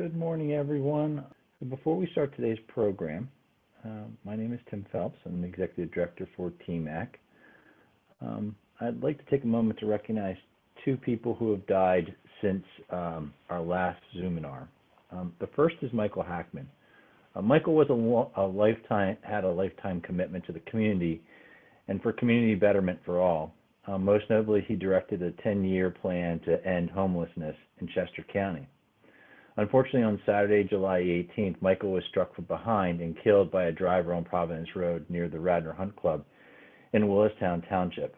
Good morning, everyone. Before we start today's program, my name is Tim Phelps. I'm the Executive Director for TMACC. I'd like to take a moment to recognize two people who have died since our last Zoominar. The first is Michael Hackman. Michael was had a lifetime commitment to the community and for community betterment for all. Most notably, he directed a 10-year plan to end homelessness in Chester County. Unfortunately, on Saturday, July 18th, Michael was struck from behind and killed by a driver on Providence Road near the Radnor Hunt Club in Willistown Township.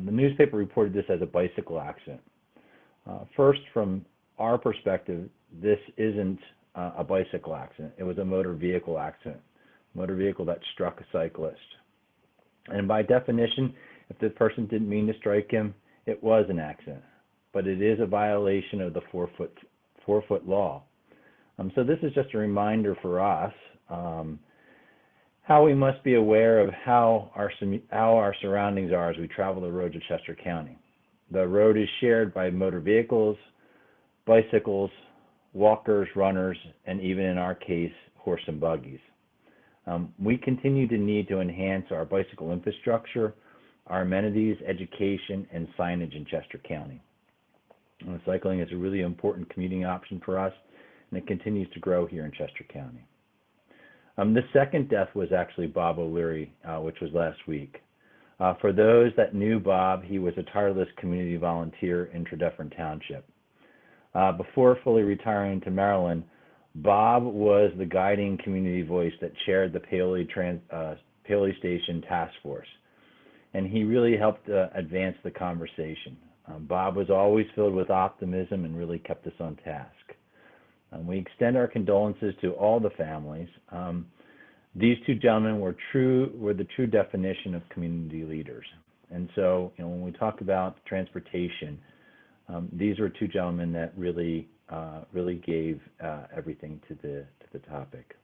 The newspaper reported this as a bicycle accident. First, from our perspective, this isn't a bicycle accident. It was a motor vehicle accident, motor vehicle that struck a cyclist. And by definition, if the person didn't mean to strike him, it was an accident. But it is a violation of the four-foot law. So this is just a reminder for us how we must be aware of how our surroundings are as we travel the roads of Chester County. The road is shared by motor vehicles, bicycles, walkers, runners, and even in our case, horse and buggies. We continue to need to enhance our bicycle infrastructure, our amenities, education, and signage in Chester County. Cycling is a really important commuting option for us, and it continues to grow here in Chester County. The second death was actually Bob O'Leary, which was last week. For those that knew Bob, he was a tireless community volunteer in Tredyffrin Township. Before fully retiring to Maryland, Bob was the guiding community voice that chaired the Paoli Station Task Force, and he really helped advance the conversation. Bob was always filled with optimism and really kept us on task. We extend our condolences to all the families. These two gentlemen were the true definition of community leaders. And so, when we talk about transportation, these were two gentlemen that really gave everything to the topic.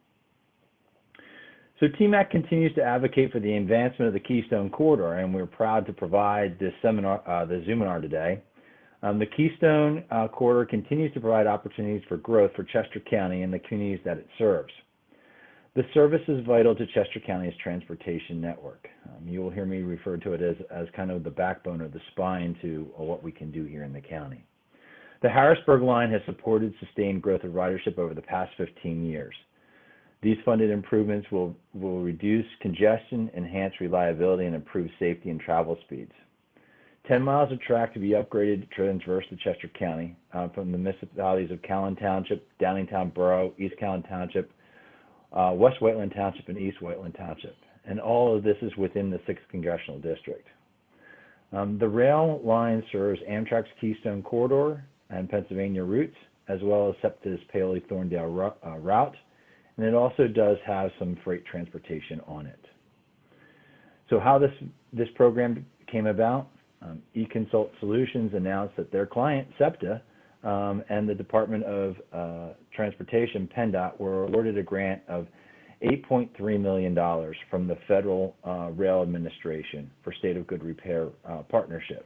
So TMACC continues to advocate for the advancement of the Keystone Corridor, and we're proud to provide this seminar, the Zoominar today. The Keystone Corridor continues to provide opportunities for growth for Chester County and the communities that it serves. The service is vital to Chester County's transportation network. You will hear me refer to it as kind of the backbone or the spine to what we can do here in the county. The Harrisburg line has supported sustained growth of ridership over the past 15 years. These funded improvements will reduce congestion, enhance reliability, and improve safety and travel speeds. 10 miles of track to be upgraded to traverse the Chester County from the municipalities of Callan Township, Downingtown Borough, East Callan Township, West Whiteland Township, and East Whiteland Township. And all of this is within the 6th Congressional District. The rail line serves AMTRAK's Keystone Corridor and Pennsylvania routes, as well as SEPTA's Paoli-Thorndale route. And it also does have some freight transportation on it. So how this program came about, EConsult Solutions announced that their client, SEPTA, and the Department of Transportation, PennDOT, were awarded a grant of $8.3 million from the Federal Rail Administration for State of Good Repair partnership.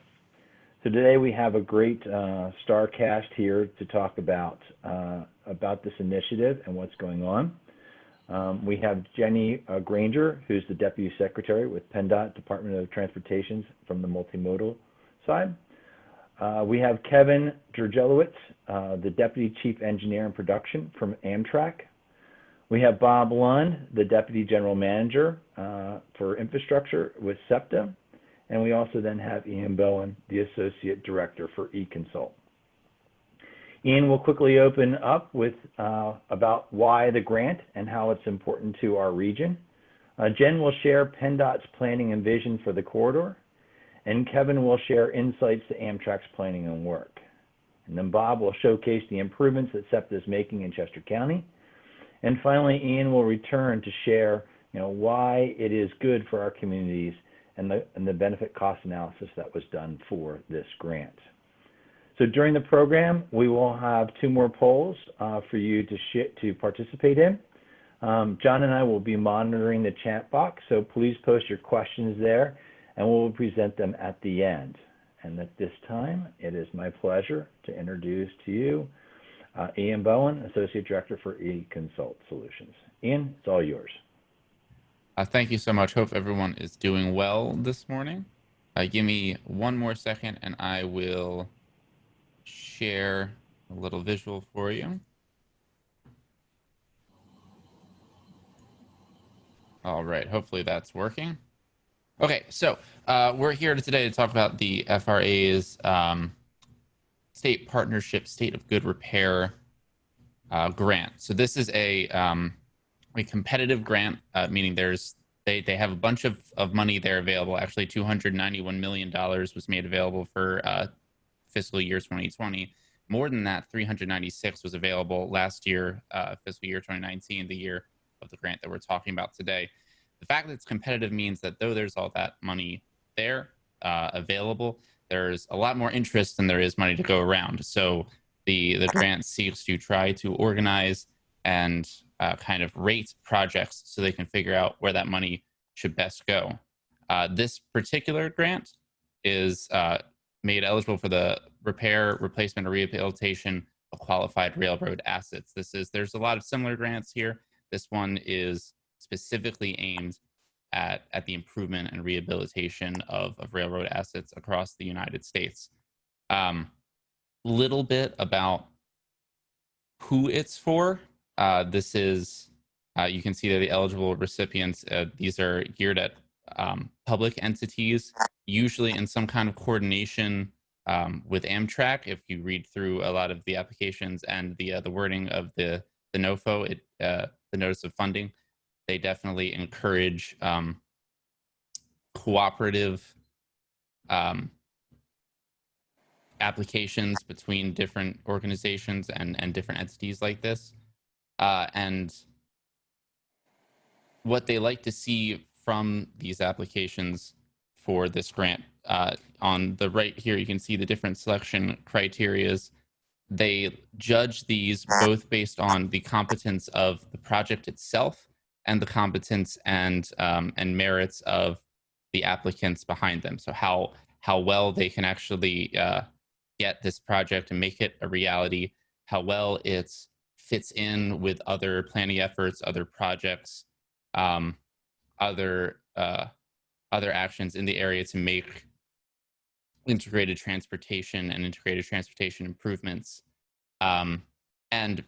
So today we have a great star cast here to talk about this initiative and what's going on. We have Jennie Granger, who's the Deputy Secretary with PennDOT, Department of Transportation, from the Multimodal side. We have Kevin Jurgelewicz, the Deputy Chief Engineer and Production from AMTRAK. We have Bob Lund, the Deputy General Manager for Infrastructure with SEPTA. And we also then have Ian Bowen, the Associate Director for EConsult. Ian will quickly open up with about why the grant and how it's important to our region. Jen will share PennDOT's planning and vision for the corridor, and Kevin will share insights to AMTRAK's planning and work. And then Bob will showcase the improvements that SEPTA is making in Chester County. And finally, Ian will return to share why it is good for our communities and the benefit cost analysis that was done for this grant. So during the program, we will have 2 more polls for you to participate in. John and I will be monitoring the chat box, so please post your questions there, and we'll present them at the end. And at this time, it is my pleasure to introduce to you Ian Bowen, Associate Director for EConsult Solutions. Ian, it's all yours. Thank you so much. Hope everyone is doing well this morning. Give me one more second and I will share a little visual for you. All right, hopefully that's working. Okay, so we're here today to talk about the FRA's State Partnership State of Good Repair grant. So this is a competitive grant, meaning they have a bunch of money there available. Actually, $291 million was made available for fiscal year 2020. More than that, 396 was available last year, fiscal year 2019, the year of the grant that we're talking about today. The fact that it's competitive means that though there's all that money there available, there's a lot more interest than there is money to go around. So the grant seeks to try to organize and kind of rate projects so they can figure out where that money should best go. This particular grant is made eligible for the repair, replacement, or rehabilitation of qualified railroad assets. There's a lot of similar grants here. This one is specifically aimed at the improvement and rehabilitation of railroad assets across the United States. Little bit about who it's for. This is, you can see that the eligible recipients, these are geared at public entities, usually in some kind of coordination with AMTRAK. If you read through a lot of the applications and the wording of the NOFO, the Notice of Funding, they definitely encourage cooperative applications between different organizations and different entities like this. And what they like to see from these applications for this grant, on the right here, you can see the different selection criterias. They judge these both based on the competence of the project itself and the competence and merits of the applicants behind them. So how well they can actually get this project and make it a reality, how well it fits in with other planning efforts, other projects, other actions in the area to make integrated transportation and integrated transportation improvements. And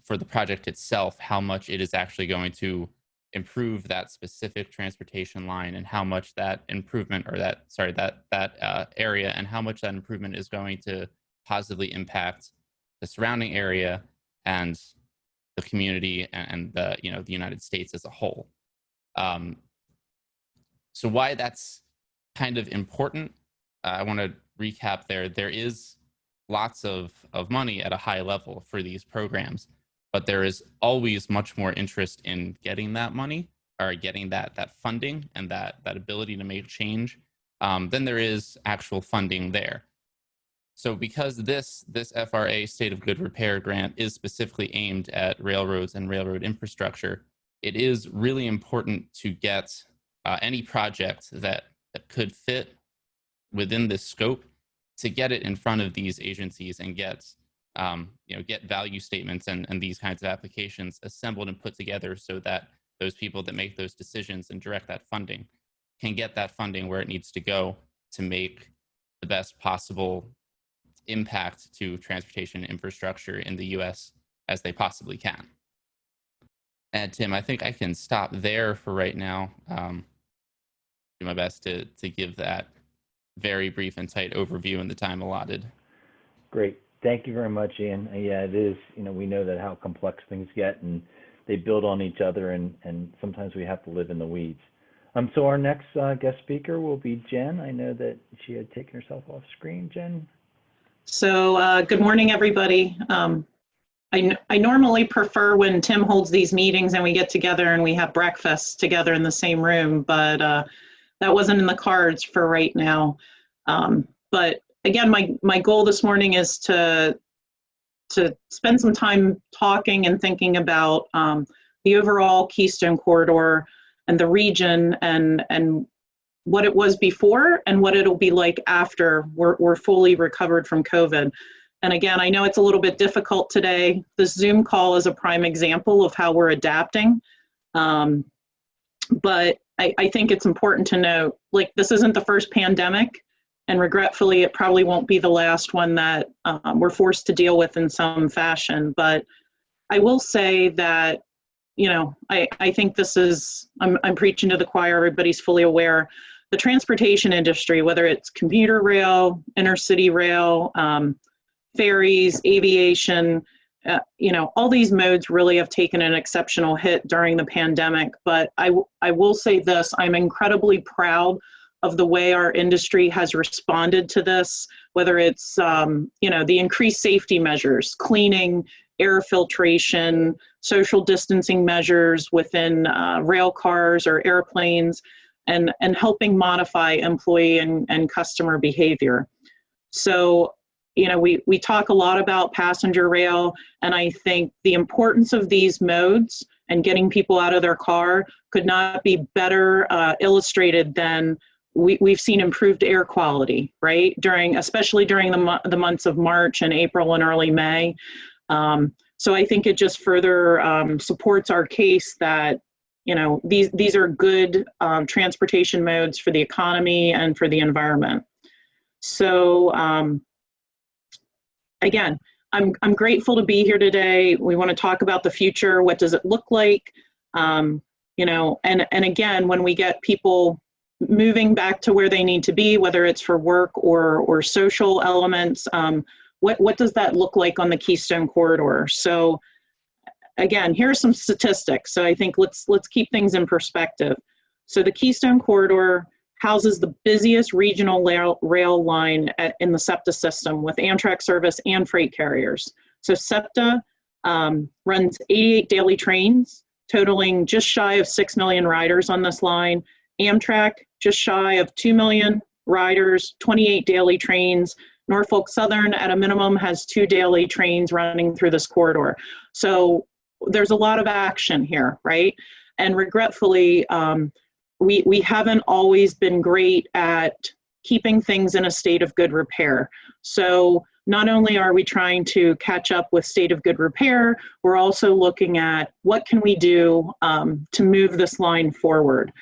for the project itself, how much it is actually going to improve that specific transportation line, and how much that improvement, or that area, and how much that improvement is going to positively impact the surrounding area and the community and the United States as a whole. So why that's kind of important, I want to recap there. There is lots of money at a high level for these programs, but there is always much more interest in getting that money, or getting that funding and that ability to make change, than there is actual funding there. So because this FRA State of Good Repair grant is specifically aimed at railroads and railroad infrastructure, it is really important to get any project that could fit within this scope, to get it in front of these agencies and get value statements and these kinds of applications assembled and put together, so that those people that make those decisions and direct that funding can get that funding where it needs to go to make the best possible impact to transportation infrastructure in the US as they possibly can. And Tim, I think I can stop there for right now. Do my best to give that very brief and tight overview in the time allotted. Great. Thank you very much, Ian. Yeah, it is, we know that how complex things get, and they build on each other, and sometimes we have to live in the weeds. So our next guest speaker will be Jen. I know that she had taken herself off screen. Jen? So good morning, everybody. I normally prefer when Tim holds these meetings and we get together and we have breakfast together in the same room, but that wasn't in the cards for right now. But again, my goal this morning is to spend some time talking and thinking about the overall Keystone corridor and the region, and what it was before and what it'll be like after we're fully recovered from COVID. And again, I know it's a little bit difficult today. The Zoom call is a prime example of how we're adapting. But I think it's important to note, like, this isn't the first pandemic, and regretfully, it probably won't be the last one that we're forced to deal with in some fashion. But I will say that, you know, I think this is, I'm preaching to the choir, everybody's fully aware. The transportation industry, whether it's commuter rail, intercity rail, ferries, aviation, you know, all these modes really have taken an exceptional hit during the pandemic. But I will say this, I'm incredibly proud of the way our industry has responded to this, whether it's, you know, the increased safety measures, cleaning, air filtration, social distancing measures within rail cars or airplanes, and helping modify employee and customer behavior. So, you know, we talk a lot about passenger rail, and I think the importance of these modes and getting people out of their car could not be better illustrated than we've seen improved air quality, right? Especially during the months of March and April and early May. So I think it just further supports our case that, you know, these are good transportation modes for the economy and for the environment. So again, I'm grateful to be here today. We want to talk about the future. What does it look like? You know, and again, when we get people moving back to where they need to be, whether it's for work or social elements, what does that look like on the Keystone corridor? So again, here are some statistics. So I think let's keep things in perspective. So the Keystone corridor houses the busiest regional rail line in the SEPTA system with AMTRAK service and freight carriers. So SEPTA runs 88 daily trains, totaling just shy of 6 million riders on this line. AMTRAK, just shy of 2 million riders, 28 daily trains. Norfolk Southern, at a minimum, has 2 daily trains running through this corridor. So there's a lot of action here, right? And regretfully, we haven't always been great at keeping things in a state of good repair. So not only are we trying to catch up with state of good repair, we're also looking at what can we do to move this line forward.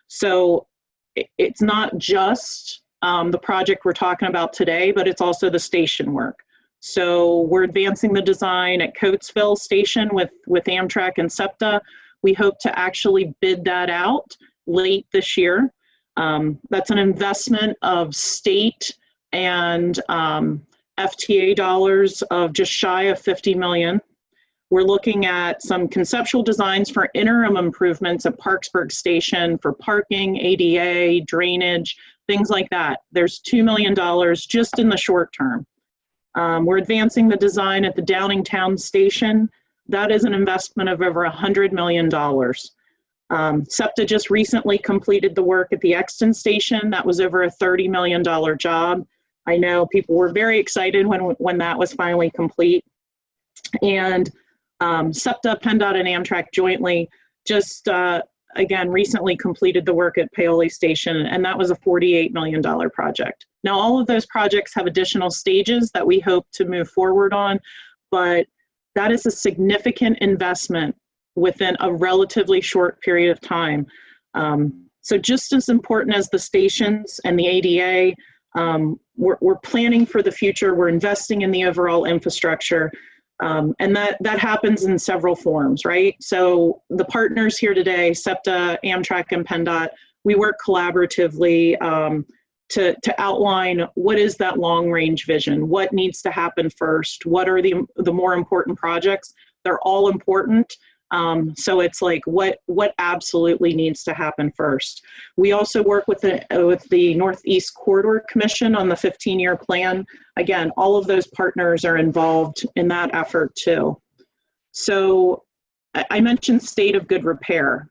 So it's not just the project we're talking about today, but it's also the station work. So we're advancing the design at Coatesville Station with AMTRAK and SEPTA. We hope to actually bid that out late this year. That's an investment of state and FTA dollars of just shy of 50 million. We're looking at some conceptual designs for interim improvements at Parksburg Station for parking, ADA, drainage, things like that. There's $2 million just in the short term. We're advancing the design at the Downingtown Station. That is an investment of over $100 million. SEPTA just recently completed the work at the Exton Station. That was over a $30 million job. I know people were very excited when that was finally complete. And SEPTA, PennDOT, and AMTRAK jointly just, again, recently completed the work at Paoli Station, and that was a $48 million project. Now, all of those projects have additional stages that we hope to move forward on, but that is a significant investment within a relatively short period of time. So just as important as the stations and the ADA, we're planning for the future. We're investing in the overall infrastructure. And that happens in several forms, right? So the partners here today, SEPTA, AMTRAK, and PennDOT, we work collaboratively to outline what is that long-range vision, what needs to happen first, what are the more important projects. They're all important. So it's like what absolutely needs to happen first. We also work with the Northeast Corridor Commission on the 15-year plan. Again, all of those partners are involved in that effort too. So I mentioned state of good repair,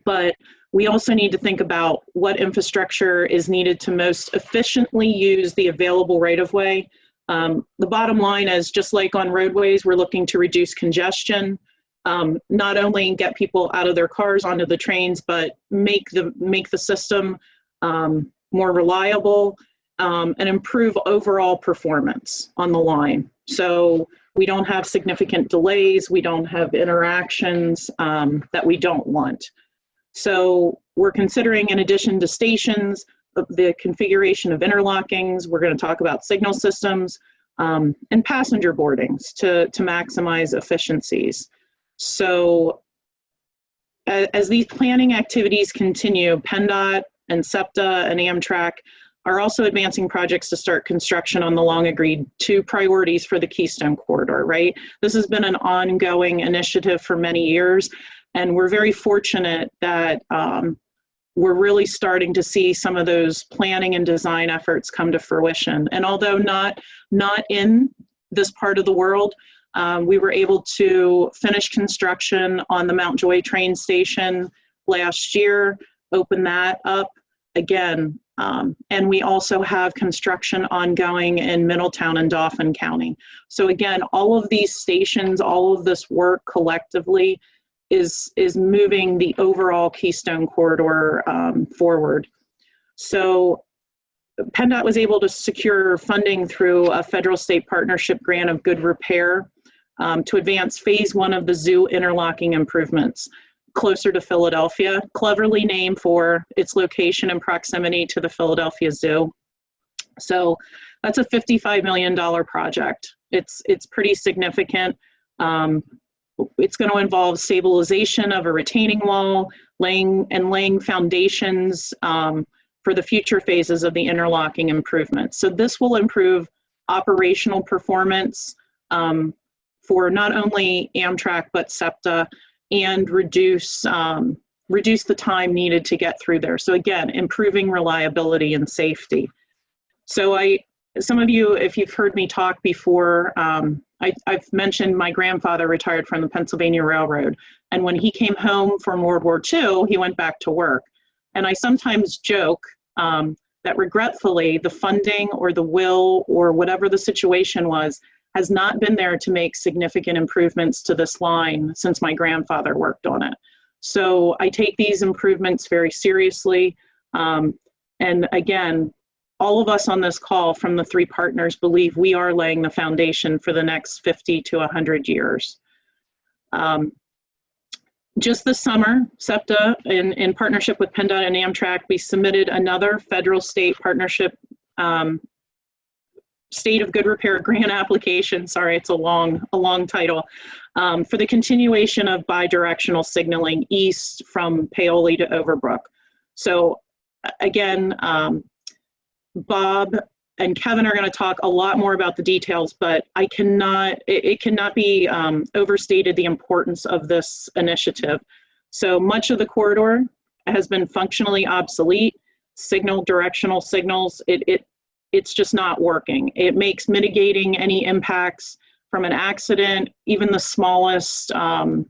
but we also need to think about what infrastructure is needed to most efficiently use the available right-of-way. The bottom line is, just like on roadways, we're looking to reduce congestion, not only get people out of their cars onto the trains, but make the system more reliable and improve overall performance on the line. So we don't have significant delays, we don't have interactions that we don't want. So we're considering, in addition to stations, the configuration of interlockings. We're going to talk about signal systems and passenger boardings to maximize efficiencies. So as these planning activities continue, PennDOT and SEPTA and AMTRAK are also advancing projects to start construction on the long agreed 2 priorities for the Keystone corridor, right? This has been an ongoing initiative for many years, and we're very fortunate that we're really starting to see some of those planning and design efforts come to fruition. And although not in this part of the world, we were able to finish construction on the Mount Joy train station last year, open that up again. And we also have construction ongoing in Middletown and Dauphin County. So again, all of these stations, all of this work collectively is moving the overall Keystone corridor forward. So PennDOT was able to secure funding through a federal state partnership grant of good repair to advance phase 1 of the zoo interlocking improvements closer to Philadelphia, cleverly named for its location and proximity to the Philadelphia Zoo. So that's a $55 million project. It's pretty significant. It's going to involve stabilization of a retaining wall, laying foundations for the future phases of the interlocking improvements. So this will improve operational performance for not only AMTRAK but SEPTA, and reduce the time needed to get through there. So again, improving reliability and safety. So some of you, if you've heard me talk before, I've mentioned my grandfather retired from the Pennsylvania Railroad. And when he came home from World War II, he went back to work. And I sometimes joke that regretfully, the funding or the will or whatever the situation was has not been there to make significant improvements to this line since my grandfather worked on it. So I take these improvements very seriously. And again, all of us on this call from the 3 partners believe we are laying the foundation for the next 50 to 100 years. Just this summer, SEPTA, in partnership with PennDOT and AMTRAK, we submitted another federal state partnership State of Good Repair grant application, sorry, it's a long title, for the continuation of bidirectional signaling east from Paoli to Overbrook. So again, Bob and Kevin are going to talk a lot more about the details, but it cannot be overstated the importance of this initiative. So much of the corridor has been functionally obsolete. Directional signals, it's just not working. It makes mitigating any impacts from an accident, even the smallest kind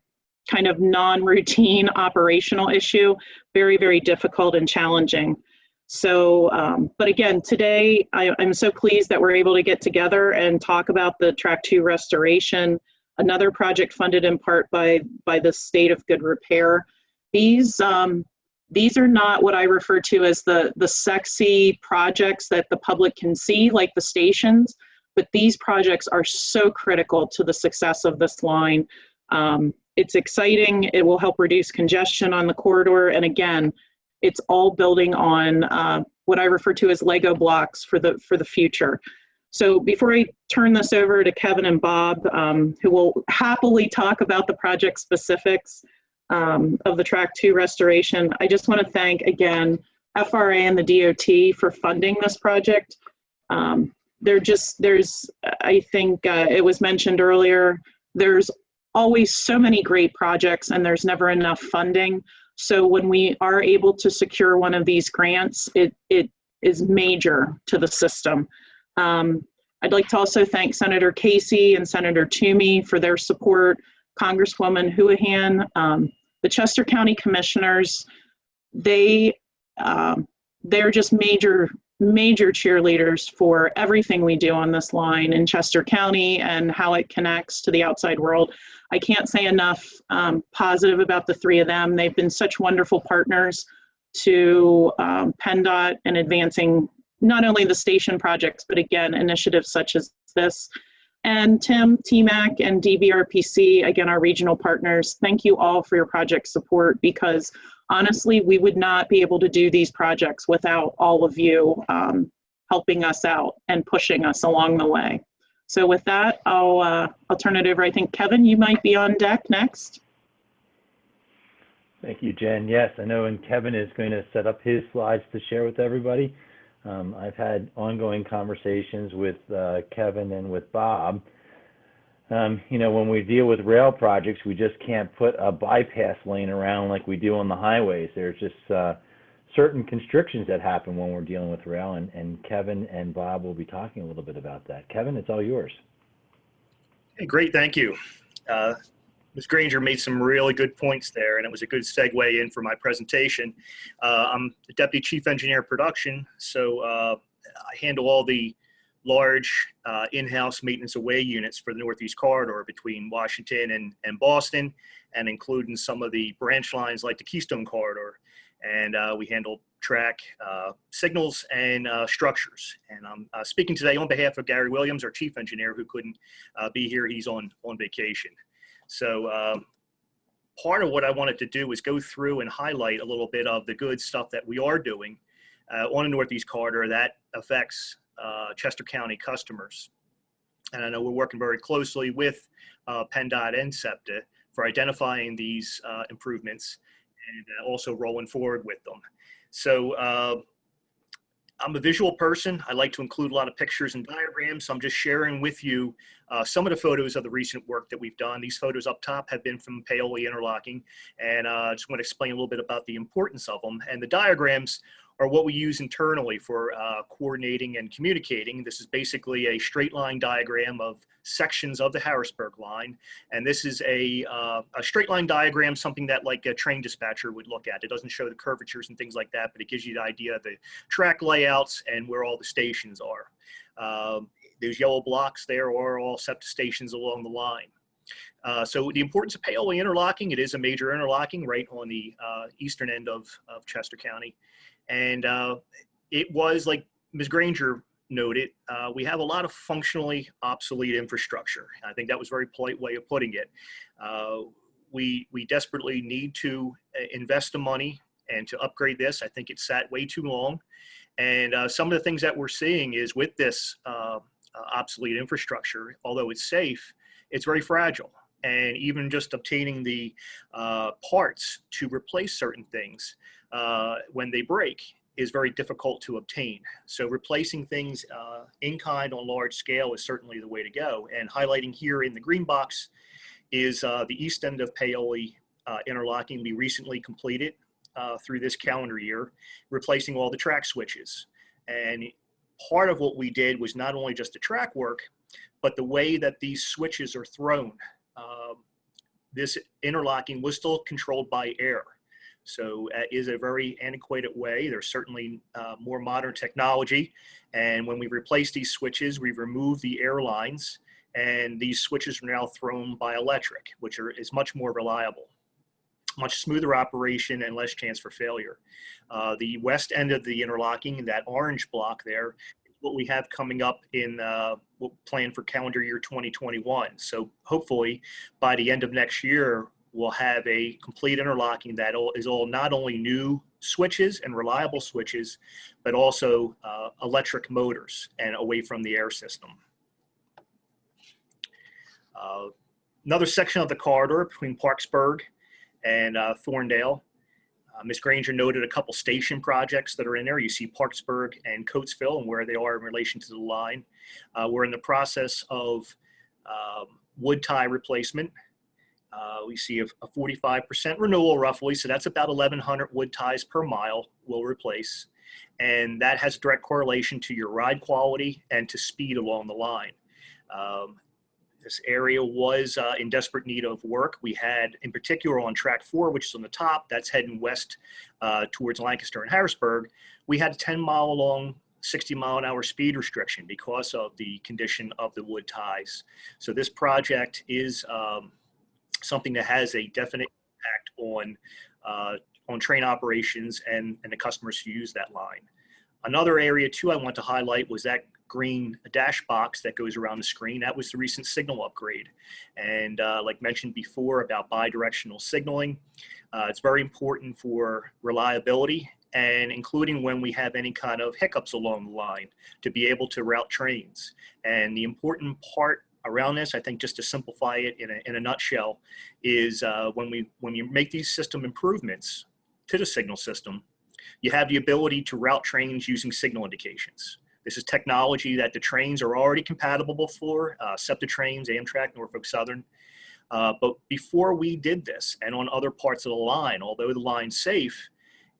of non-routine operational issue, very, very difficult and challenging. So, but again, today I'm so pleased that we're able to get together and talk about the Track 2 restoration, another project funded in part by the State of Good Repair. These are not what I refer to as the sexy projects that the public can see, like the stations, but these projects are so critical to the success of this line. It's exciting. It will help reduce congestion on the corridor. And again, it's all building on what I refer to as Lego blocks for the future. So before I turn this over to Kevin and Bob, who will happily talk about the project specifics, of the Track 2 restoration, I just want to thank again FRA and the DOT for funding this project. There's I think it was mentioned earlier, there's always so many great projects and there's never enough funding. So when we are able to secure one of these grants, it is major to the system. I'd like to also thank Senator Casey and Senator Toomey for their support, Congresswoman Houlihan, the Chester County Commissioners. They're just major cheerleaders for everything we do on this line in Chester County and how it connects to the outside world. I can't say enough positive about the 3 of them. They've been such wonderful partners to PennDOT in advancing not only the station projects, but again, initiatives such as this. And Tim, TMACC, and DBRPC, again, our regional partners, thank you all for your project support, because honestly, we would not be able to do these projects without all of you helping us out and pushing us along the way. So with that, I'll turn it over. I think, Kevin, you might be on deck next. Thank you, Jen. Yes, I know, and Kevin is going to set up his slides to share with everybody. I've had ongoing conversations with Kevin and with Bob. You know, when we deal with rail projects, we just can't put a bypass lane around like we do on the highways. There's just certain constrictions that happen when we're dealing with rail, and Kevin and Bob will be talking a little bit about that. Kevin, it's all yours. Hey, great, thank you. Ms. Granger made some really good points there, and it was a good segue in for my presentation. I'm the Deputy Chief Engineer of Production, so I handle all the large in-house maintenance away units for the Northeast Corridor between Washington and Boston, and including some of the branch lines like the Keystone Corridor. And we handle track signals and structures. And I'm speaking today on behalf of Gary Williams, our Chief Engineer, who couldn't be here. He's on vacation. So part of what I wanted to do is go through and highlight a little bit of the good stuff that we are doing on the Northeast Corridor that affects Chester County customers. And I know we're working very closely with PennDOT and SEPTA for identifying these improvements and also rolling forward with them. So I'm a visual person. I like to include a lot of pictures and diagrams. So I'm just sharing with you some of the photos of the recent work that we've done. These photos up top have been from Paoli Interlocking, and I just want to explain a little bit about the importance of them. And the diagrams are what we use internally for coordinating and communicating. This is basically a straight line diagram of sections of the Harrisburg line. And this is a straight line diagram, something that like a train dispatcher would look at. It doesn't show the curvatures and things like that, but it gives you the idea of the track layouts and where all the stations are. Those yellow blocks there are all SEPTA stations along the line. So the importance of Paoli Interlocking, it is a major interlocking right on the eastern end of Chester County. And it was, like Ms. Granger noted, we have a lot of functionally obsolete infrastructure. I think that was a very polite way of putting it. We desperately need to invest the money and to upgrade this. I think it sat way too long. And some of the things that we're seeing is with this obsolete infrastructure, although it's safe, it's very fragile. And even just obtaining the parts to replace certain things when they break is very difficult to obtain. So replacing things in kind on large scale is certainly the way to go. And highlighting here in the green box is the east end of Paoli interlocking we recently completed through this calendar year, replacing all the track switches. And part of what we did was not only just the track work, but the way that these switches are thrown. This interlocking was still controlled by air. So it is a very antiquated way. There's certainly more modern technology. And when we replace these switches, we've removed the air lines, and these switches are now thrown by electric, which is much more reliable, much smoother operation and less chance for failure. The west end of the interlocking, that orange block there, is what we have coming up in planned for calendar year 2021. So hopefully by the end of next year, we'll have a complete interlocking that is all not only new switches and reliable switches, but also electric motors and away from the air system. Another section of the corridor between Parksburg and Thorndale. Ms. Granger noted a couple station projects that are in there. You see Parksburg and Coatesville and where they are in relation to the line. We're in the process of wood tie replacement. We see a 45% renewal roughly, so that's about 1,100 wood ties per mile we'll replace. And that has direct correlation to your ride quality and to speed along the line. This area was in desperate need of work. We had, in particular on track 4, which is on the top, that's heading west towards Lancaster and Harrisburg. We had a 10-mile long, 60-mile-an-hour speed restriction because of the condition of the wood ties. So this project is something that has a definite impact on train operations and the customers who use that line. Another area too I want to highlight was that green dash box that goes around the screen. That was the recent signal upgrade. And like mentioned before about bidirectional signaling, it's very important for reliability and including when we have any kind of hiccups along the line to be able to route trains. And the important part around this, I think just to simplify it in a nutshell, is when you make these system improvements to the signal system, you have the ability to route trains using signal indications. This is technology that the trains are already compatible for, SEPTA trains, AMTRAK, Norfolk Southern. But before we did this, and on other parts of the line, although the line's safe,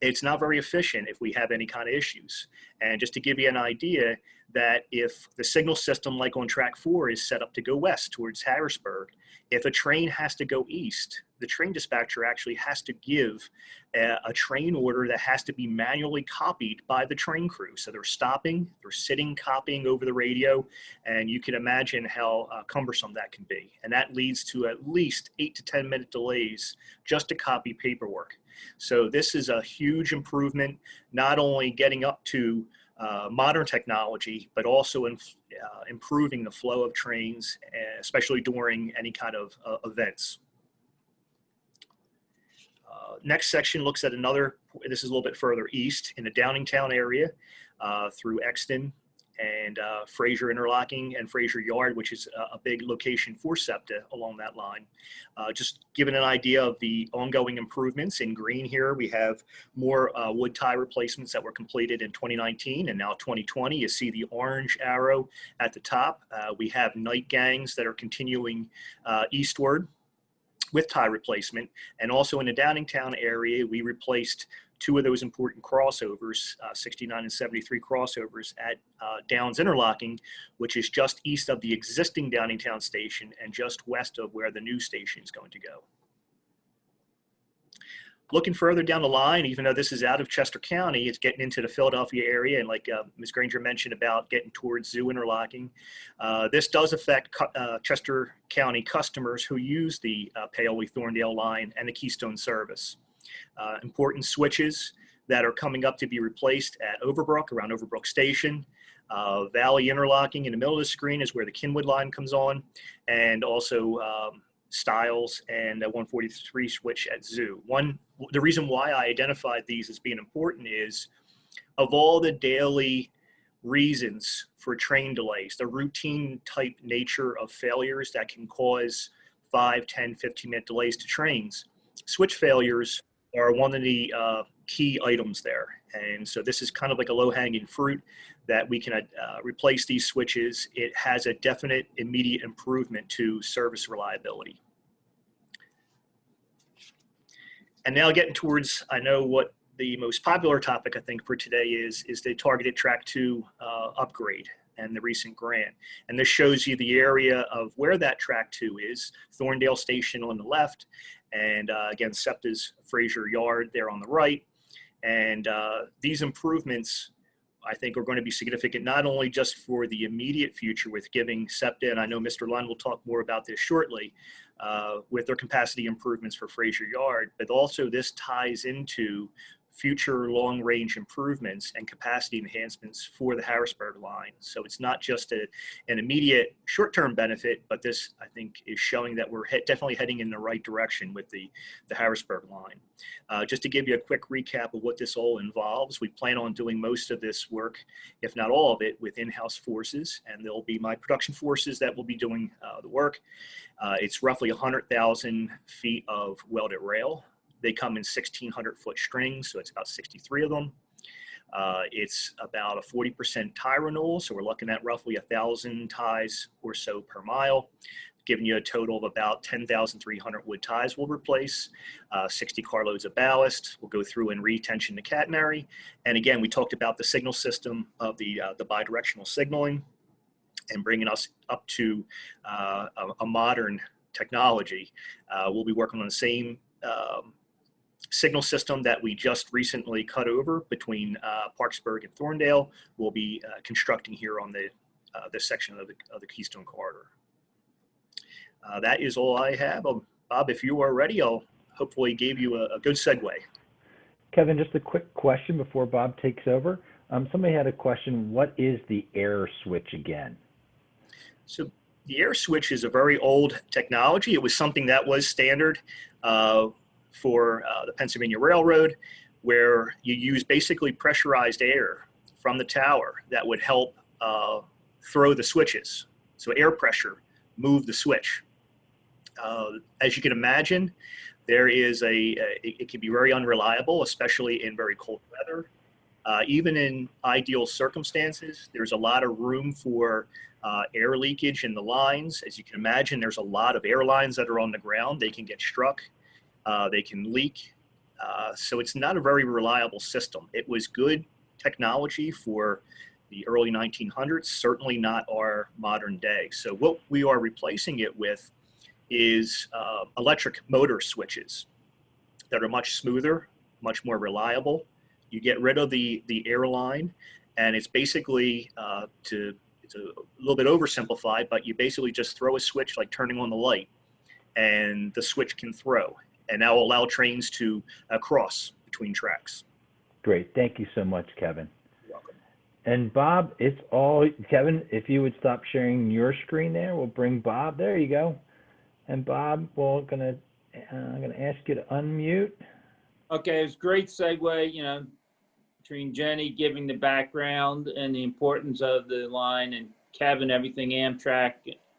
it's not very efficient if we have any kind of issues. And just to give you an idea, that if the signal system, like on track 4, is set up to go west towards Harrisburg, if a train has to go east, the train dispatcher actually has to give a train order that has to be manually copied by the train crew. So they're stopping, they're sitting, copying over the radio, and you can imagine how cumbersome that can be. And that leads to at least 8 to 10 minute delays just to copy paperwork. So this is a huge improvement, not only getting up to modern technology, but also improving the flow of trains, especially during any kind of events. Next section looks at another, this is a little bit further east in the Downingtown area through Exton and Fraser Interlocking and Fraser Yard, which is a big location for SEPTA along that line. Just giving an idea of the ongoing improvements. In green here, we have more wood tie replacements that were completed in 2019 and now 2020. You see the orange arrow at the top. We have night gangs that are continuing eastward with tie replacement. And also in the Downingtown area, we replaced 2 of those important crossovers, 69 and 73 crossovers at Downs Interlocking, which is just east of the existing Downingtown station and just west of where the new station is going to go. Looking further down the line, even though this is out of Chester County, it's getting into the Philadelphia area. And like Ms. Granger mentioned about getting towards Zoo Interlocking, this does affect Chester County customers who use the Paoli-Thorndale line and the Keystone service. Important switches that are coming up to be replaced at Overbrook, around Overbrook Station. Valley Interlocking in the middle of the screen is where the Kinwood line comes on, and also Stiles and the 143 switch at Zoo. The reason why I identified these as being important is, of all the daily reasons for train delays, the routine type nature of failures that can cause 5, 10, 15-minute delays to trains, switch failures are one of the key items there. And so this is kind of like a low-hanging fruit that we can replace these switches. It has a definite immediate improvement to service reliability. And now getting towards, I know what the most popular topic I think for today is the targeted track 2 upgrade and the recent grant. And this shows you the area of where that track 2 is, Thorndale Station on the left, and again, SEPTA's Fraser Yard there on the right. And these improvements, I think, are going to be significant, not only just for the immediate future with giving SEPTA, and I know Mr. Lund will talk more about this shortly, with their capacity improvements for Fraser Yard, but also this ties into future long-range improvements and capacity enhancements for the Harrisburg line. So it's not just an immediate short-term benefit, but this, I think, is showing that we're definitely heading in the right direction with the Harrisburg line. Just to give you a quick recap of what this all involves, we plan on doing most of this work, if not all of it, with in-house forces, and there'll be my production forces that will be doing the work. It's roughly 100,000 feet of welded rail. They come in 1,600-foot strings, so it's about 63 of them. It's about a 40% tie renewal, so we're looking at roughly 1,000 ties or so per mile, giving you a total of about 10,300 wood ties we'll replace, 60 carloads of ballast. We'll go through and retension the catenary. And again, we talked about the signal system of the bidirectional signaling and bringing us up to a modern technology. We'll be working on the same signal system that we just recently cut over between Parksburg and Thorndale. We'll be constructing here on this section of the Keystone corridor. That is all I have. Bob, if you are ready, I'll hopefully give you a good segue. Kevin, just a quick question before Bob takes over. Somebody had a question. What is the air switch again? So the air switch is a very old technology. It was something that was standard for the Pennsylvania Railroad, where you use basically pressurized air from the tower that would help throw the switches. So air pressure moved the switch. As you can imagine, it can be very unreliable, especially in very cold weather. Even in ideal circumstances, there's a lot of room for air leakage in the lines. As you can imagine, there's a lot of air lines that are on the ground. They can get struck, they can leak. So it's not a very reliable system. It was good technology for the early 1900s, certainly not our modern day. So what we are replacing it with is electric motor switches that are much smoother, much more reliable. You get rid of the air line, and it's basically, it's a little bit oversimplified, but you basically just throw a switch like turning on the light, and the switch can throw, and that will allow trains to cross between tracks. Great. Thank you so much, Kevin. You're welcome. And Bob, it's all, Kevin, if you would stop sharing your screen there, we'll bring Bob. There you go. And Bob, I'm gonna ask you to unmute. Okay, it's a great segue, you know, between Jennie giving the background and the importance of the line, and Kevin, everything AMTRAK,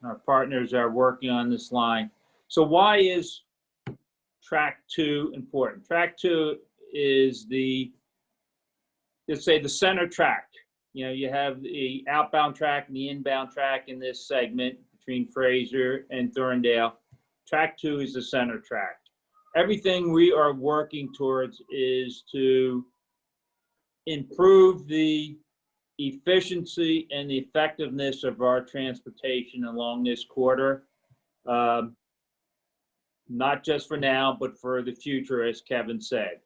our partners are working on this line. So why is track 2 important? Track 2 is let's say the center track. You know, you have the outbound track and the inbound track in this segment between Fraser and Thorndale. Track 2 is the center track. Everything we are working towards is to improve the efficiency and the effectiveness of our transportation along this corridor, not just for now, but for the future, as Kevin said.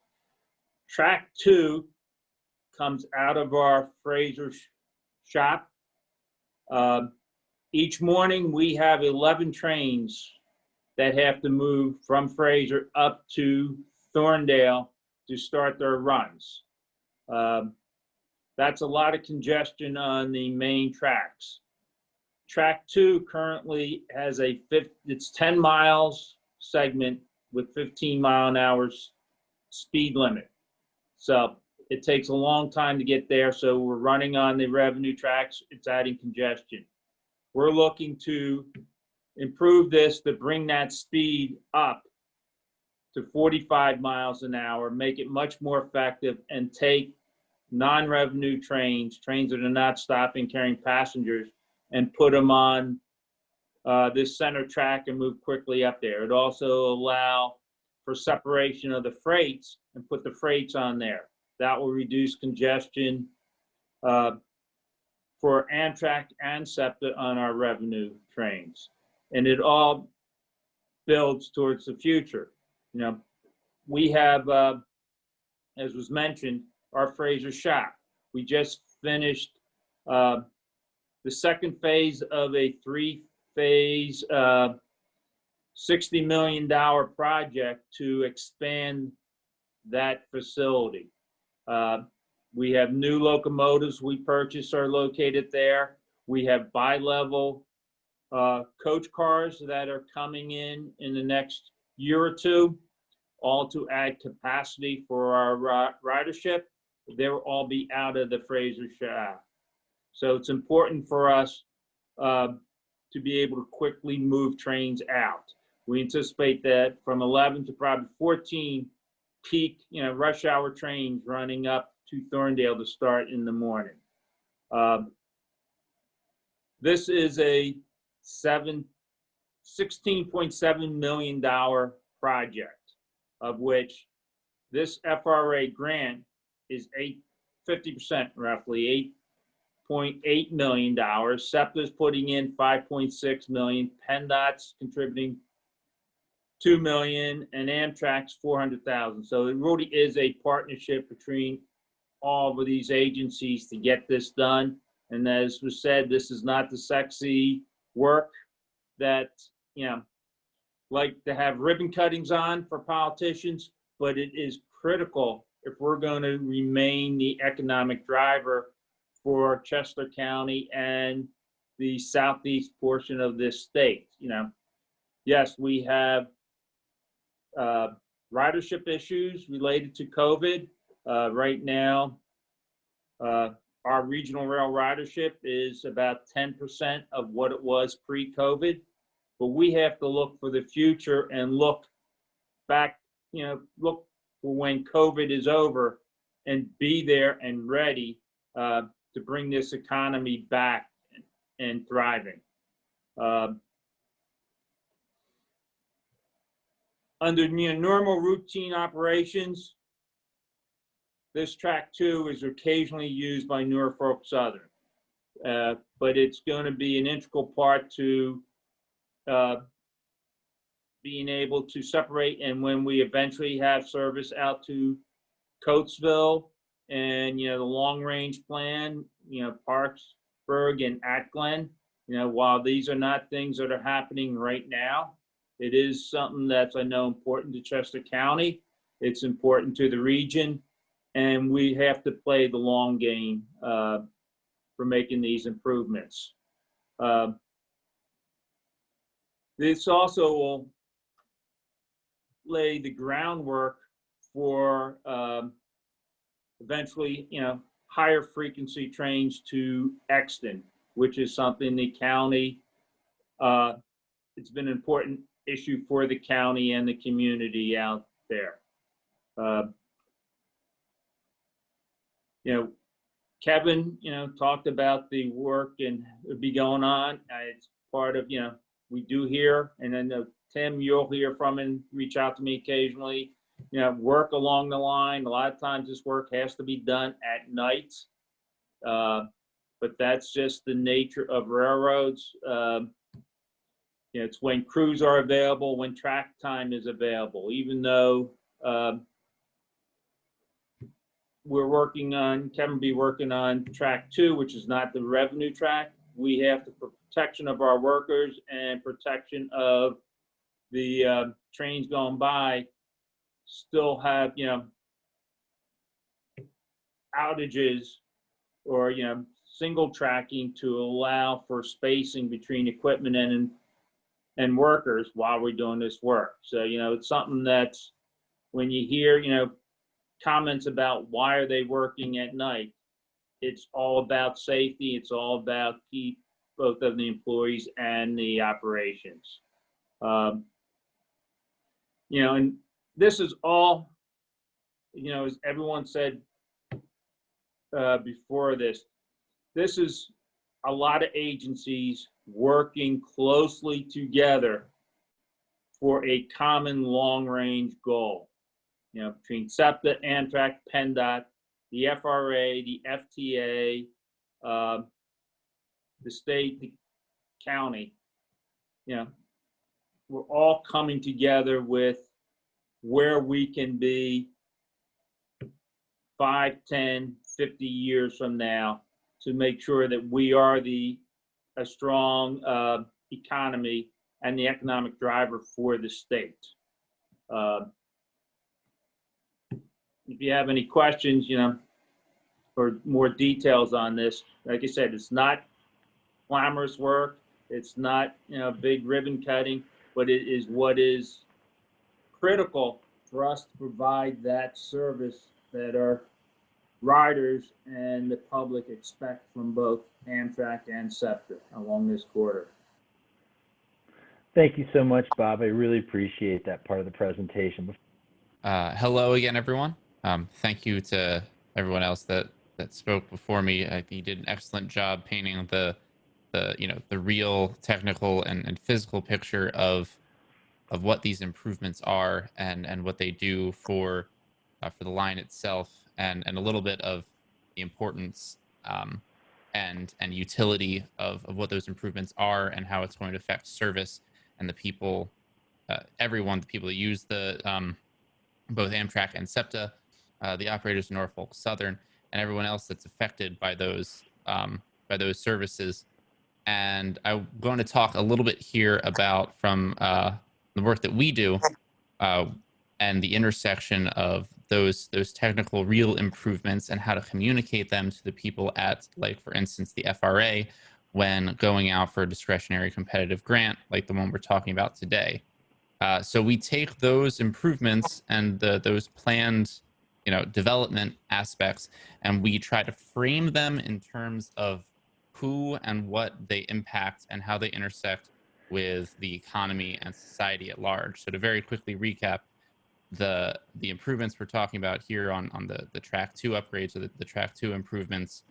Track 2 comes out of our Fraser shop. Each morning we have 11 trains that have to move from Fraser up to Thorndale to start their runs. That's a lot of congestion on the main tracks. Track 2 currently has it's 10 miles segment with 15-mile-an-hour speed limit. So it takes a long time to get there. So we're running on the revenue tracks. It's adding congestion. We're looking to improve this to bring that speed up to 45 miles an hour, make it much more effective, and take non-revenue trains that are not stopping carrying passengers, and put them on this center track and move quickly up there. It also allow for separation of the freights and put the freights on there. That will reduce congestion for AMTRAK and SEPTA on our revenue trains. And it all builds towards the future. You know, we have, as was mentioned, our Fraser shop. We just finished the second phase of a 3-phase, $60 million project to expand that facility. We have new locomotives we purchased are located there. We have bi-level coach cars that are coming in the next year or two, all to add capacity for our ridership. They will all be out of the Fraser shop. So it's important for us to be able to quickly move trains out. We anticipate that from 11 to probably 14 peak, rush hour trains running up to Thorndale to start in the morning. This is a $16.7 million project, of which this FRA grant is 50% roughly, $8.8 million. SEPTA is putting in $5.6 million. PennDOT's contributing $2 million, and AMTRAK's $400,000. So it really is a partnership between all of these agencies to get this done. And as was said, this is not the sexy work that, like to have ribbon cuttings on for politicians, but it is critical if we're going to remain the economic driver for Chester County and the southeast portion of this state. You know, yes, we have ridership issues related to COVID. Right now, our regional rail ridership is about 10% of what it was pre-COVID, but we have to look for the future and look back, you know, look for when COVID is over and be there and ready to bring this economy back and thriving. Under normal routine operations, this track 2 is occasionally used by Norfolk Southern, but it's going to be an integral part to being able to separate. And when we eventually have service out to Coatesville and, you know, the long range plan, you know, Parksburg and Atglen, you know, while these are not things that are happening right now, it is something that's, I know, important to Chester County. It's important to the region. And we have to play the long game for making these improvements. This also will lay the groundwork for eventually, you know, higher frequency trains to Exton, which is something the county, it's been an important issue for the county and the community out there. You know, Kevin, you know, talked about the work and would be going on. It's part of, you know, we do hear, and then Tim, you'll hear from and reach out to me occasionally. You know, work along the line. A lot of times this work has to be done at night, but that's just the nature of railroads. You know, it's when crews are available, when track time is available, even though we're working on, Kevin be working on track 2, which is not the revenue track. We have the protection of our workers and protection of the trains going by, still have, you know, outages or, you know, single tracking to allow for spacing between equipment and workers while we're doing this work. So, you know, it's something that's, when you hear, you know, comments about why are they working at night, it's all about safety. It's all about keep both of the employees and the operations. You know, and this is all, you know, as everyone said before this is a lot of agencies working closely together for a common long-range goal. You know, between SEPTA, AMTRAK, PennDOT, the FRA, the FTA, the state, the county, you know, we're all coming together with where we can be 5, 10, 50 years from now to make sure that we are a strong economy and the economic driver for the state. If you have any questions, you know, or more details on this, like I said, it's not glamorous work. It's not, you know, big ribbon cutting, but it is what is critical for us to provide that service that our riders and the public expect from both AMTRAK and SEPTA along this corridor. Thank you so much, Bob. I really appreciate that part of the presentation. Hello again, everyone. Thank you to everyone else that spoke before me. I think you did an excellent job painting the you know, the real technical and physical picture of what these improvements are and what they do for the line itself, and a little bit of the importance and utility of what those improvements are and how it's going to affect service and the people, everyone, the people that use the both AMTRAK and SEPTA, the operators in Norfolk Southern, and everyone else that's affected by those services. And I'm going to talk a little bit here about from the work that we do, and the intersection of those technical real improvements and how to communicate them to the people at, like, for instance, the FRA when going out for a discretionary competitive grant like the one we're talking about today. So we take those improvements and those planned, development aspects, and we try to frame them in terms of who and what they impact and how they intersect with the economy and society at large. So to very quickly recap, the improvements we're talking about here on the track 2 upgrades, or the track 2 improvements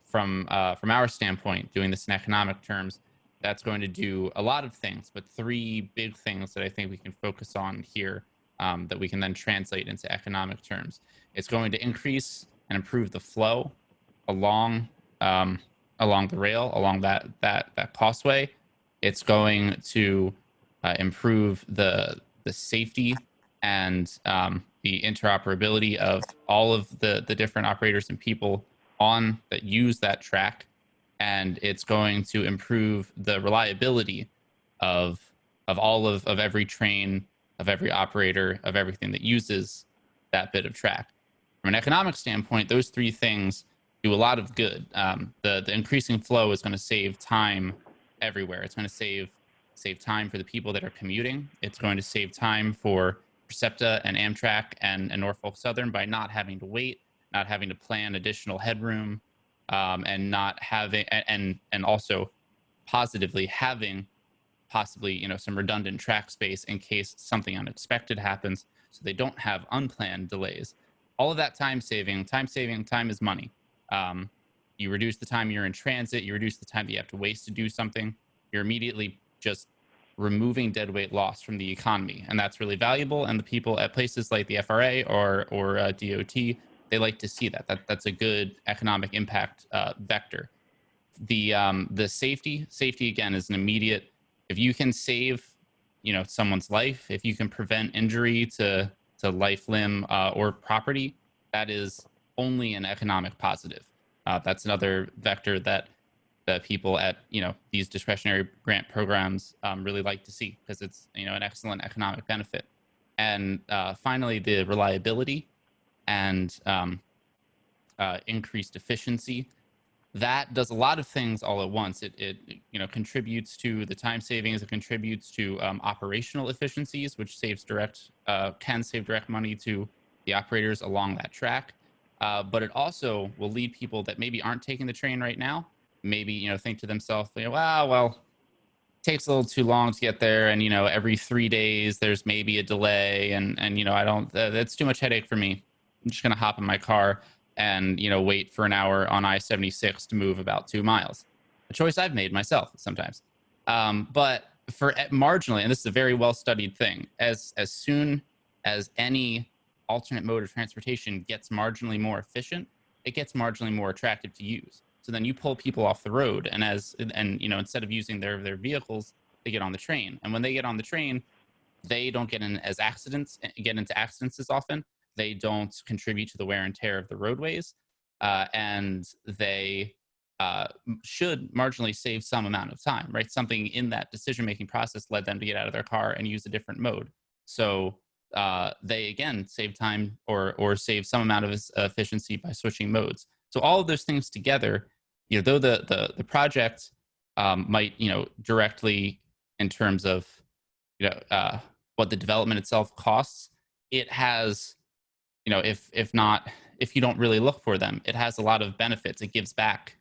from our standpoint, doing this in economic terms, that's going to do a lot of things, but 3 big things that I think we can focus on here, that we can then translate into economic terms. It's going to increase and improve the flow along the rail, along that causeway. It's going to improve the safety and the interoperability of all of the different operators and people that use that track. And it's going to improve the reliability of all of every train, of every operator, of everything that uses that bit of track. From an economic standpoint, those 3 things do a lot of good. The increasing flow is going to save time everywhere. It's going to save time for the people that are commuting. It's going to save time for SEPTA and AMTRAK and Norfolk Southern by not having to wait, not having to plan additional headroom, and not having, and also positively having possibly, some redundant track space in case something unexpected happens, so they don't have unplanned delays. All of that time saving, time is money. You reduce the time you're in transit, you reduce the time that you have to waste to do something, you're immediately just removing deadweight loss from the economy. And that's really valuable. And the people at places like the FRA or DOT, they like to see that. That's a good economic impact vector. The safety again is an immediate. If you can save, someone's life, if you can prevent injury to life, limb, or property, that is only an economic positive. That's another vector that the people at these discretionary grant programs really like to see, because it's an excellent economic benefit. And finally, the reliability and increased efficiency. That does a lot of things all at once. It contributes to the time savings. It contributes to operational efficiencies, which can save direct money to the operators along that track. But it also will lead people that maybe aren't taking the train right now, maybe think to themselves, well, it takes a little too long to get there, and every 3 days there's maybe a delay, and I don't. That's too much headache for me. I'm just gonna hop in my car and wait for an hour on I-76 to move about 2 miles. A choice I've made myself sometimes. But for marginally, and this is a very well studied thing, as soon as any alternate mode of transportation gets marginally more efficient, it gets marginally more attractive to use. So then you pull people off the road, and instead of using their vehicles, they get on the train. And when they get on the train, they don't get into accidents as often. They don't contribute to the wear and tear of the roadways, and they should marginally save some amount of time, right? Something in that decision-making process led them to get out of their car and use a different mode. So they again save time or save some amount of efficiency by switching modes. So all of those things together, though the project might directly in terms of what the development itself costs, it has if you don't really look for them, it has a lot of benefits. It gives back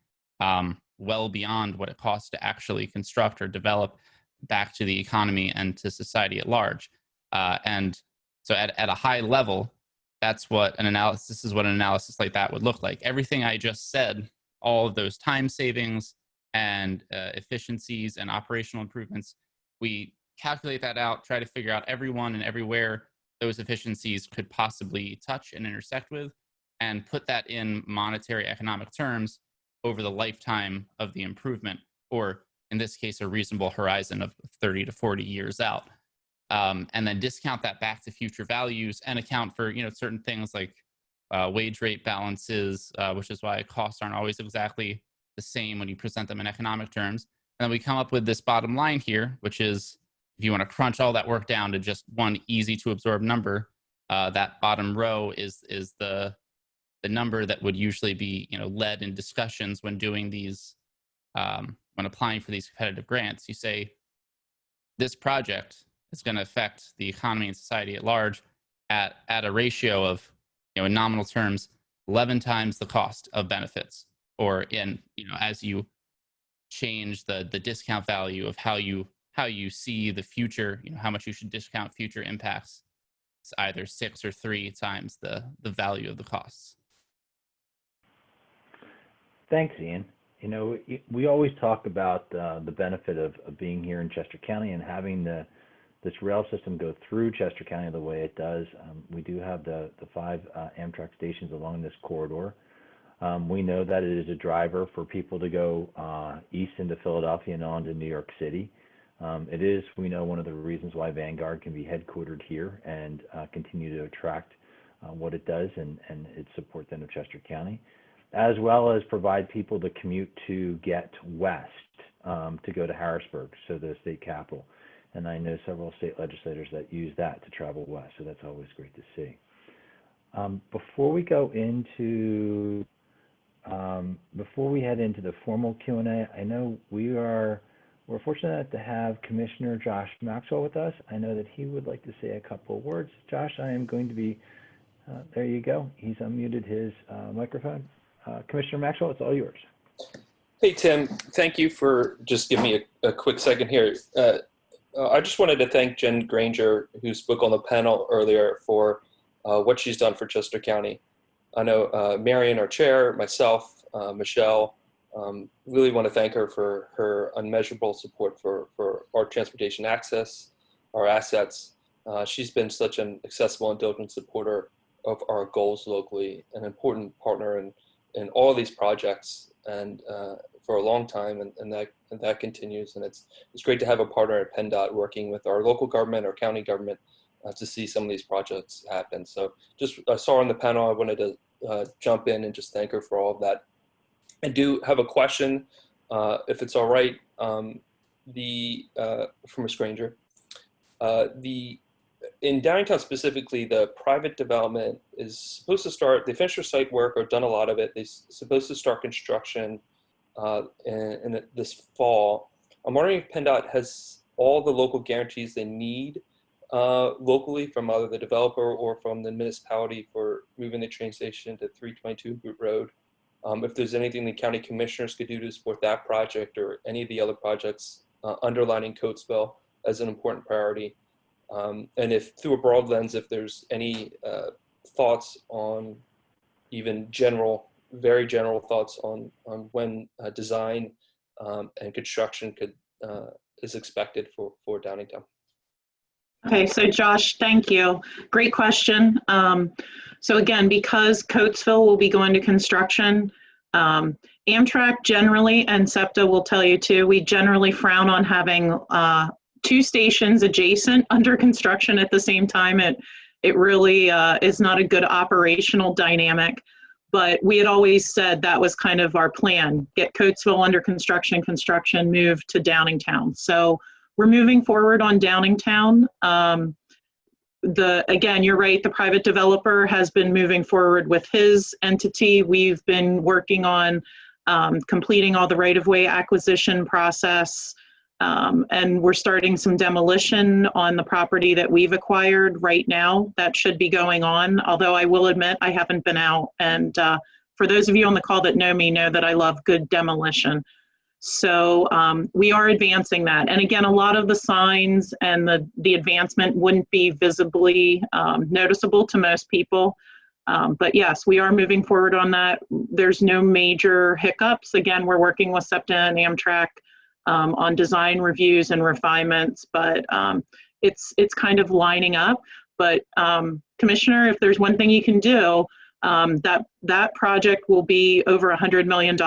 well beyond what it costs to actually construct or develop back to the economy and to society at large. And so at a high level, this is what an analysis like that would look like. Everything I just said, all of those time savings and efficiencies and operational improvements, we calculate that out, try to figure out everyone and everywhere those efficiencies could possibly touch and intersect with, and put that in monetary economic terms over the lifetime of the improvement, or in this case, a reasonable horizon of 30 to 40 years out. And then discount that back to future values and account for certain things like wage rate balances, which is why costs aren't always exactly the same when you present them in economic terms. And then we come up with this bottom line here, which is, if you want to crunch all that work down to just one easy to absorb number, that bottom row is the number that would usually be, led in discussions when doing these, when applying for these competitive grants. You say, this project is going to affect the economy and society at large at a ratio of, in nominal terms, 11 times the cost of benefits, or in, as you change the discount value of how you see the future, how much you should discount future impacts, it's either 6 or 3 times the value of the costs. Thanks, Ian. We always talk about the benefit of being here in Chester County and having this rail system go through Chester County the way it does. We do have the 5 AMTRAK stations along this corridor. We know that it is a driver for people to go east into Philadelphia and on to New York City. It is, we know, one of the reasons why Vanguard can be headquartered here and continue to attract what it does and its support then of Chester County, as well as provide people the commute to get west to go to Harrisburg, so the state capital. And I know several state legislators that use that to travel west, so that's always great to see. Before we go into, before we head into the formal Q&A, I know we're fortunate to have Commissioner Josh Maxwell with us. I know that he would like to say a couple of words. Josh, I am going to be, there you go. He's unmuted his microphone. Commissioner Maxwell, it's all yours. Hey, Tim, thank you for just giving me a quick second here. I just wanted to thank Jen Granger, who spoke on the panel earlier, for what she's done for Chester County. I know Marion, our chair, myself, Michelle, really want to thank her for her unmeasurable support for our transportation access, our assets. She's been such an accessible and diligent supporter of our goals locally, an important partner in all of these projects, and for a long time, and that continues. And it's great to have a partner at PennDOT working with our local government, our county government, to see some of these projects happen. So just I saw her on the panel, I wanted to jump in and just thank her for all of that. I do have a question, if it's all right, from Ms. Granger. In Downingtown specifically, the private development is supposed to start, they finished their site work or done a lot of it. They're supposed to start construction in this fall. I'm wondering if PennDOT has all the local guarantees they need locally from either the developer or from the municipality for moving the train station to 322 Boot Road. If there's anything the county commissioners could do to support that project or any of the other projects underlining Coatesville as an important priority. And if through a broad lens, if there's any thoughts on even very general thoughts on when design and construction is expected for Downingtown. Okay, so Josh, thank you. Great question. So again, because Coatesville will be going to construction, AMTRAK generally, and SEPTA will tell you too, we generally frown on having 2 stations adjacent under construction at the same time. It really is not a good operational dynamic, but we had always said that was kind of our plan, get Coatesville under construction, move to Downingtown. So we're moving forward on Downingtown. Again, you're right, the private developer has been moving forward with his entity. We've been working on completing all the right-of-way acquisition process, and we're starting some demolition on the property that we've acquired right now. That should be going on, although I will admit I haven't been out. And for those of you on the call that know me know that I love good demolition. So we are advancing that. And again, a lot of the signs and the advancement wouldn't be visibly noticeable to most people. But yes, we are moving forward on that. There's no major hiccups. Again, we're working with SEPTA and AMTRAK on design reviews and refinements, but it's kind of lining up. But Commissioner, if there's one thing you can do, that project will be over $100 million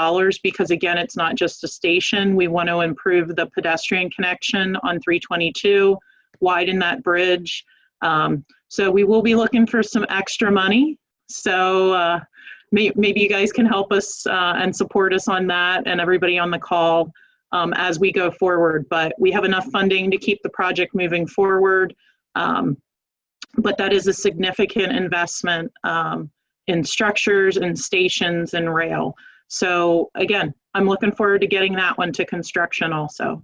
because again, it's not just a station. We want to improve the pedestrian connection on 322, widen that bridge. So we will be looking for some extra money. So maybe you guys can help us and support us on that, and everybody on the call as we go forward. But we have enough funding to keep the project moving forward. but that is a significant investment in structures and stations and rail. So again, I'm looking forward to getting that one to construction also.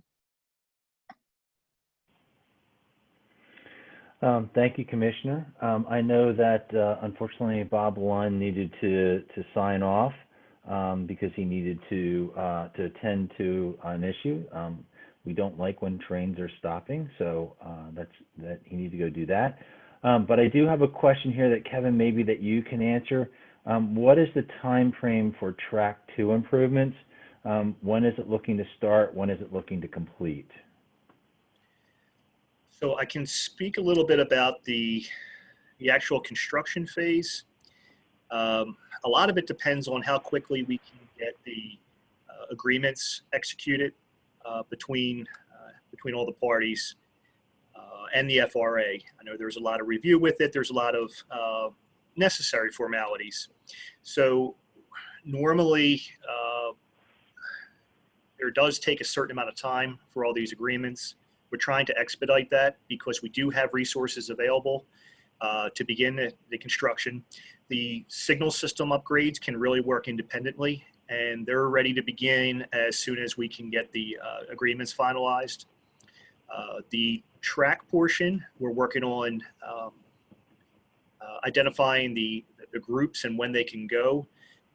Thank you, Commissioner. I know that unfortunately Bob Lund needed to sign off because he needed to attend to an issue. We don't like when trains are stopping, so that he needs to go do that. But I do have a question here that Kevin, maybe that you can answer. What is the time frame for Track 2 improvements? When is it looking to start? When is it looking to complete? So I can speak a little bit about the actual construction phase. A lot of it depends on how quickly we can get the agreements executed between all the parties and the FRA. I know there's a lot of review with it. There's a lot of necessary formalities. So normally there does take a certain amount of time for all these agreements. We're trying to expedite that because we do have resources available to begin the construction. The signal system upgrades can really work independently, and they're ready to begin as soon as we can get the agreements finalized. The track portion, we're working on identifying the groups and when they can go.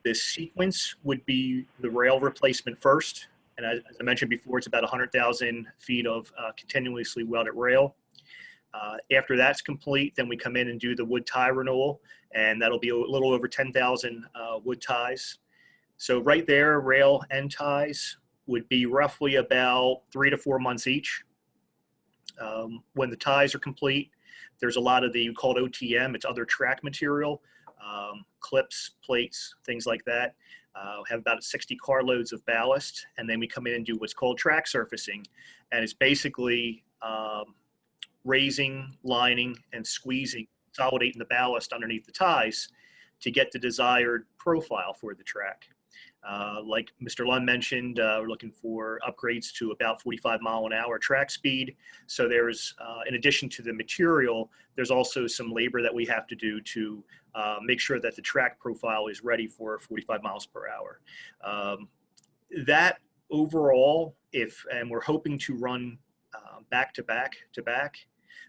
This sequence would be the rail replacement first. And as I mentioned before, it's about 100,000 feet of continuously welded rail. After that's complete, then we come in and do the wood tie renewal, and that'll be a little over 10,000 wood ties. So right there, rail and ties would be roughly about 3 to 4 months each. When the ties are complete, there's a lot of the called OTM, it's other track material, clips, plates, things like that. Have about 60 carloads of ballast, and then we come in and do what's called track surfacing. And it's basically raising, lining, and squeezing, consolidating the ballast underneath the ties to get the desired profile for the track. Like Mr. Lund mentioned, we're looking for upgrades to about 45-mile-an-hour track speed. So there's, in addition to the material, there's also some labor that we have to do to make sure that the track profile is ready for 45 miles per hour. That overall, and we're hoping to run back to back,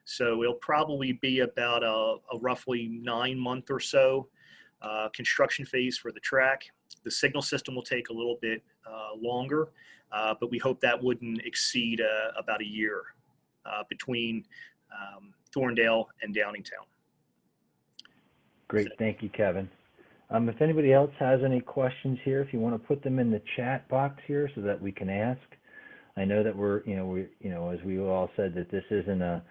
so it'll probably be about a roughly 9-month or so construction phase for the track. The signal system will take a little bit longer, but we hope that wouldn't exceed about a year between Thorndale and Downingtown. Great, thank you, Kevin. If anybody else has any questions here, if you want to put them in the chat box here so that we can ask. I know that we're, as we all said, that this isn't a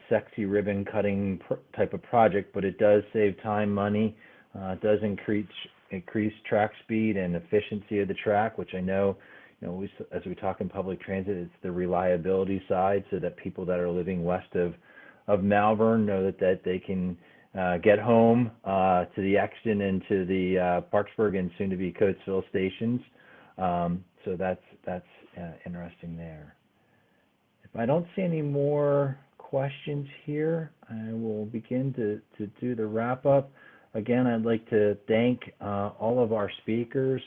sexy ribbon cutting type of project, but it does save time, money. It does increase track speed and efficiency of the track, which I know, as we talk in public transit, it's the reliability side, so that people that are living west of Malvern know that they can get home to the Exton and to the Parksburg and soon to be Coatesville stations. So that's interesting there. If I don't see any more questions here, I will begin to do the wrap up. Again, I'd like to thank all of our speakers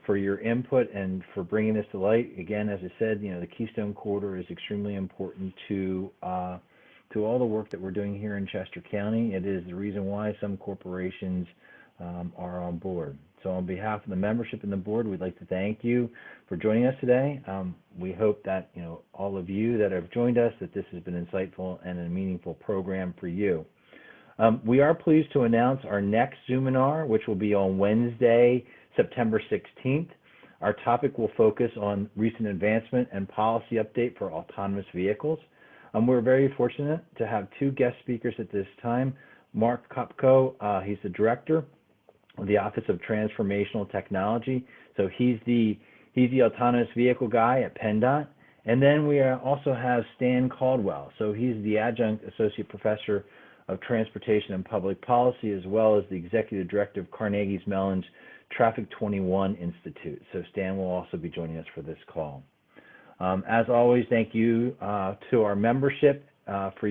for your input and for bringing this to light. Again, as I said, the Keystone Corridor is extremely important to all the work that we're doing here in Chester County. It is the reason why some corporations are on board. So on behalf of the membership and the board, we'd like to thank you for joining us today. We hope that all of you that have joined us, that this has been insightful and a meaningful program for you. We are pleased to announce our next Zoominar, which will be on Wednesday, September 16th. Our topic will focus on recent advancement and policy update for autonomous vehicles. We're very fortunate to have 2 guest speakers at this time. Mark Kopko, he's the director of the Office of Transformational Technology. So he's the autonomous vehicle guy at PennDOT. And then we also have Stan Caldwell. So he's the adjunct associate professor of Transportation and Public Policy, as well as the executive director of Carnegie Mellon's Traffic 21 Institute. So Stan will also be joining us for this call. As always, thank you to our membership for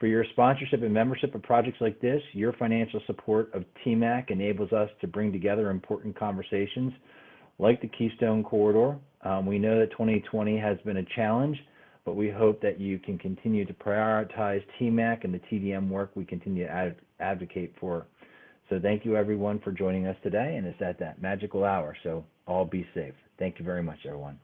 For your sponsorship and membership of projects like this, your financial support of TMACC enables us to bring together important conversations like the Keystone Corridor. We know that 2020 has been a challenge, but we hope that you can continue to prioritize TMACC and the TDM work we continue to advocate for. So thank you everyone for joining us today, and it's at that magical hour, so all be safe. Thank you very much, everyone.